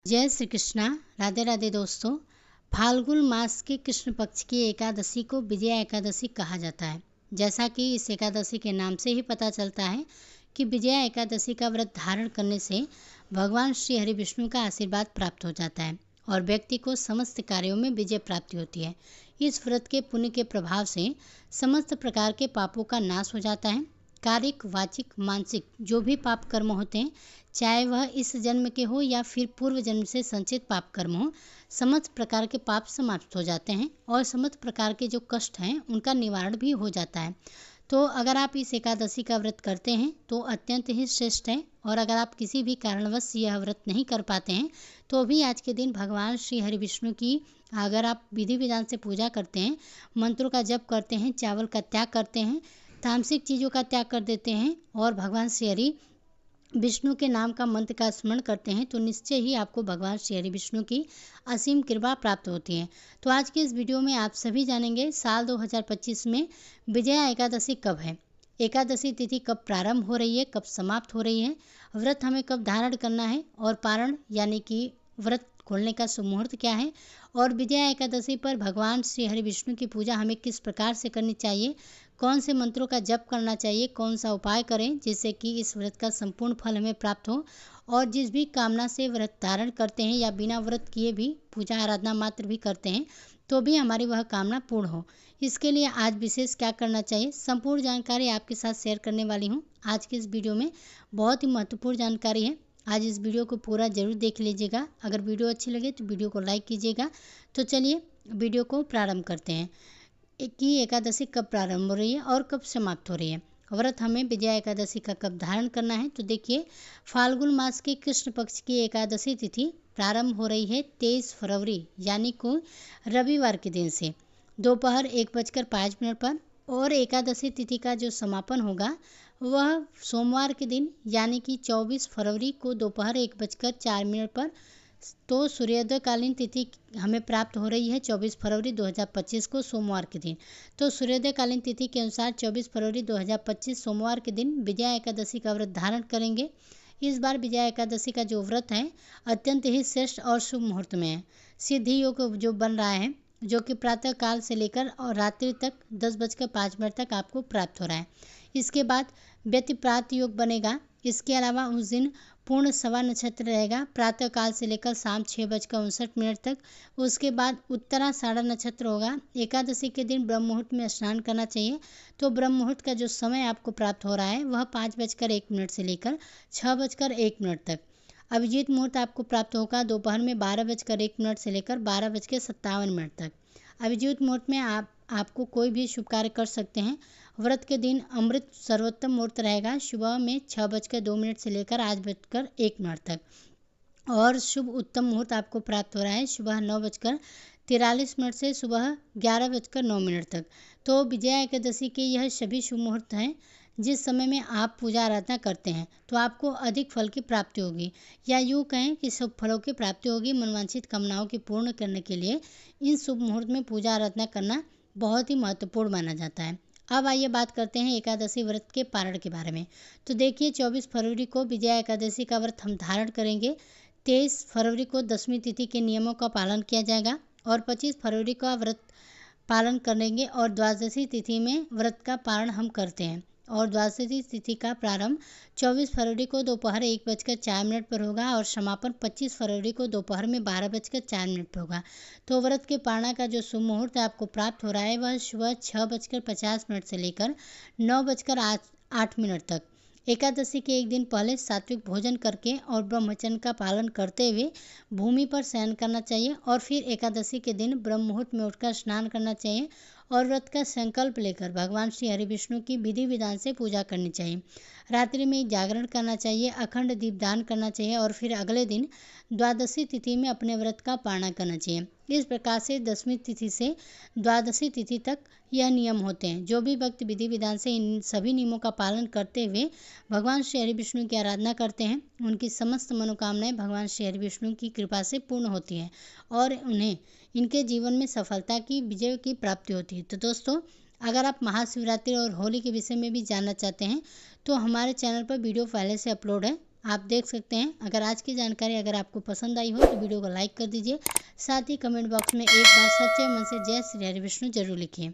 जय श्री कृष्णा। राधे राधे दोस्तों। फाल्गुन मास के कृष्ण पक्ष की एकादशी को विजया एकादशी कहा जाता है। जैसा कि इस एकादशी के नाम से ही पता चलता है कि विजया एकादशी का व्रत धारण करने से भगवान श्री हरि विष्णु का आशीर्वाद प्राप्त हो जाता है और व्यक्ति को समस्त कार्यों में विजय प्राप्ति होती है। इस व्रत के पुण्य के प्रभाव से समस्त प्रकार के पापों का नाश हो जाता है। कायिक, वाचिक, मानसिक जो भी पाप कर्म होते हैं, चाहे वह इस जन्म के हो या फिर पूर्व जन्म से संचित पाप कर्म हो, समस्त प्रकार के पाप समाप्त हो जाते हैं और समस्त प्रकार के जो कष्ट हैं उनका निवारण भी हो जाता है। तो अगर आप इस एकादशी का व्रत करते हैं तो अत्यंत ही श्रेष्ठ है। और अगर आप किसी भी कारणवश यह व्रत नहीं कर पाते हैं तो भी आज के दिन भगवान श्री हरि विष्णु की अगर आप विधि विधान से पूजा करते हैं, मंत्रों का जप करते हैं, चावल का त्याग करते हैं, तामसिक चीज़ों का त्याग कर देते हैं और भगवान श्री हरि विष्णु के नाम का मंत्र का स्मरण करते हैं तो निश्चय ही आपको भगवान श्री हरि विष्णु की असीम कृपा प्राप्त होती है। तो आज के इस वीडियो में आप सभी जानेंगे साल 2025 में विजया एकादशी कब है, एकादशी तिथि कब प्रारंभ हो रही है, कब समाप्त हो रही है, व्रत हमें कब धारण करना है और पारण यानी कि व्रत खोलने का शुभ मुहूर्त क्या है और विजया एकादशी पर भगवान श्री हरि विष्णु की पूजा हमें किस प्रकार से करनी चाहिए, कौन से मंत्रों का जप करना चाहिए, कौन सा उपाय करें जिससे कि इस व्रत का संपूर्ण फल हमें प्राप्त हो और जिस भी कामना से व्रत धारण करते हैं या बिना व्रत किए भी पूजा आराधना मात्र भी करते हैं तो भी हमारी वह कामना पूर्ण हो। इसके लिए आज विशेष क्या करना चाहिए, संपूर्ण जानकारी आपके साथ शेयर करने वाली हूँ। आज की इस वीडियो में बहुत ही महत्वपूर्ण जानकारी है। आज इस वीडियो को पूरा जरूर देख लीजिएगा। अगर वीडियो अच्छी लगे तो वीडियो को लाइक कीजिएगा। तो चलिए वीडियो को प्रारंभ करते हैं कि एकादशी कब प्रारंभ हो रही है और कब समाप्त हो रही है, व्रत हमें विजया एकादशी का कब धारण करना है। तो देखिए, फाल्गुन मास के कृष्ण पक्ष की एकादशी तिथि प्रारंभ हो रही है 23 फरवरी यानी को रविवार के दिन से दोपहर 1:05 पर और एकादशी तिथि का जो समापन होगा वह सोमवार के दिन यानी कि 24 फरवरी को दोपहर 1:04 पर। तो सूर्योदय कालीन तिथि हमें प्राप्त हो रही है 24 फरवरी 2025 को सोमवार के दिन। तो सूर्योदय कालीन तिथि के अनुसार 24 फरवरी 2025 सोमवार के दिन विजया एकादशी का व्रत धारण करेंगे। इस बार विजया एकादशी का जो व्रत है अत्यंत ही श्रेष्ठ और शुभ मुहूर्त में है। सिद्धि योग जो बन रहा है जो कि प्रातः काल से लेकर और रात्रि तक 10:05 तक आपको प्राप्त हो रहा है। इसके बाद व्यतिप्रात योग बनेगा। इसके अलावा उस दिन पूर्ण सवा नक्षत्र रहेगा प्रातः काल से लेकर शाम 6:59 तक। उसके बाद उत्तराषाढ़ा नक्षत्र होगा। एकादशी के दिन ब्रह्म मुहूर्त में स्नान करना चाहिए। तो ब्रह्म मुहूर्त का जो समय आपको प्राप्त हो रहा है वह 5:01 से लेकर 6:01 तक। अभिजीत मुहूर्त आपको प्राप्त होगा दोपहर में 12:01 से लेकर 12:57 तक। अभिजीत मुहूर्त में आपको कोई भी शुभ कार्य कर सकते हैं। व्रत के दिन अमृत सर्वोत्तम मुहूर्त रहेगा सुबह में 6:02 से लेकर 8:01 तक और शुभ उत्तम मुहूर्त आपको प्राप्त हो रहा है सुबह 9:43 से सुबह 11:09 तक। तो विजया एकादशी के यह सभी शुभ मुहूर्त हैं जिस समय में आप पूजा आराधना करते हैं तो आपको अधिक फल की प्राप्ति होगी या यूँ कहें कि शुभ फलों की प्राप्ति होगी। मनवांछित कामनाओं की पूर्ण करने के लिए इन शुभ मुहूर्त में पूजा आराधना करना बहुत ही महत्वपूर्ण माना जाता है। अब आइए बात करते हैं एकादशी व्रत के पारण के बारे में। तो देखिए, 24 फरवरी को विजया एकादशी का व्रत हम धारण करेंगे। 23 फरवरी को दशमी तिथि के नियमों का पालन किया जाएगा और 25 फरवरी का व्रत पालन करेंगे और द्वादशी तिथि में व्रत का पारण हम करते हैं और द्वादशी तिथि का प्रारंभ 24 फरवरी को दोपहर 1:04 पर होगा और समापन 25 फरवरी को दोपहर में 12:04 पर होगा। तो व्रत के पारणा का जो शुभ मुहूर्त आपको प्राप्त हो रहा है वह सुबह 6:50 से लेकर 9:08 तक। एकादशी के एक दिन पहले सात्विक भोजन करके और ब्रह्मचर्य का पालन करते हुए भूमि पर शयन करना चाहिए और फिर एकादशी के दिन ब्रह्म मुहूर्त में उठकर स्नान करना चाहिए और व्रत का संकल्प लेकर भगवान श्री हरि विष्णु की विधि विधान से पूजा करनी चाहिए। रात्रि में जागरण करना चाहिए, अखंड दीपदान करना चाहिए और फिर अगले दिन द्वादशी तिथि में अपने व्रत का पारणा करना चाहिए। इस प्रकार से दशमी तिथि से द्वादशी तिथि तक यह नियम होते हैं। जो भी भक्त विधि विधान से इन सभी नियमों का पालन करते हुए भगवान श्री हरि विष्णु की आराधना करते हैं उनकी समस्त मनोकामनाएं भगवान श्री हरि विष्णु की कृपा से पूर्ण होती हैं और उन्हें इनके जीवन में सफलता की, विजय की प्राप्ति होती है। तो दोस्तों, अगर आप महाशिवरात्रि और होली के विषय में भी जानना चाहते हैं तो हमारे चैनल पर वीडियो पहले से अपलोड है, आप देख सकते हैं। अगर आज की जानकारी अगर आपको पसंद आई हो तो वीडियो को लाइक कर दीजिए। साथ ही कमेंट बॉक्स में एक बार सच्चे मन से जय श्री हरि विष्णु जरूर लिखिए।